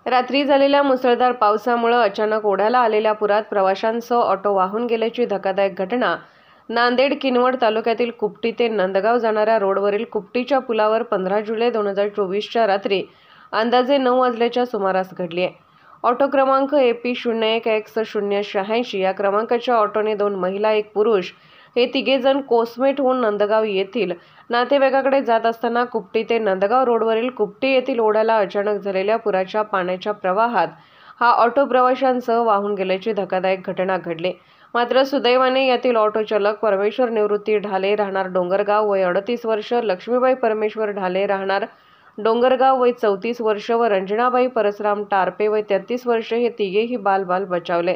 रात्री झालेल्या मुसळधार पावसामुळे अचानक ओढ्याला आलेल्या पुरात प्रवाशांसह ऑटो वाहून गेल्याची धक्कादायक घटना नांदेड किनवट तालुक्यातील कुपटी ते नंदगाव जाणाऱ्या रोडवरील कुपटीच्या पुलावर 15 जुलै 2024च्या रात्री अंदाजे 9 वाजल्याच्या सुमारास घडली आहे। ऑटो क्रमांक AP01X086 या क्रमांकाच्या ऑटोने 2 महिला 1 पुरुष हे तिघेजण कोसमेटहून नंदगाव येथील नातेवाईकाकडे जात असताना कुपटी ते नंदगाव रोडवरील कुपटी येथील ओढ्याला अचानक झालेल्या पुराच्या पाण्याच्या प्रवाहात हा ऑटो प्रवाशांसह वाहून गेल्याची धक्कादायक घटना घडली। मात्र सुदैवाने यातील ऑटो चालक परमेश्वर निवृत्ती ढाले राहणार डोंगरगाव वय 38 वर्ष, लक्ष्मीबाई परमेश्वर ढाले राहणार डोंगरगाव वय 34 वर्ष व रंजनाबाई परसराम टारपे वय 33 वर्ष हे तिघेही बाल बचावले।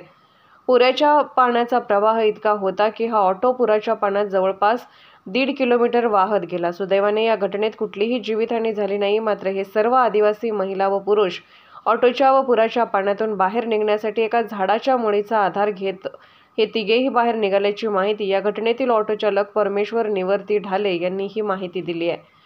पुराच्या पाण्याचा प्रवाह इतका होता की हा ऑटो पुराच्या पाण्यात जवळपास 1.5 किलोमीटर वाहत गेला। सुदैवाने या घटनेत कुठलीही जीवितहानी झाली नाही। मात्र हे सर्व आदिवासी महिला व पुरुष ऑटोच्या व पुराच्या पाण्यातून बाहेर निघण्यासाठी एका झाडाच्या मुळीचा आधार घेत हे तिघेही बाहेर निघाल्याची माहिती या घटनेतील ऑटो चालक परमेश्वर निवृत्ती ढाले यांनी ही माहिती दिली आहे।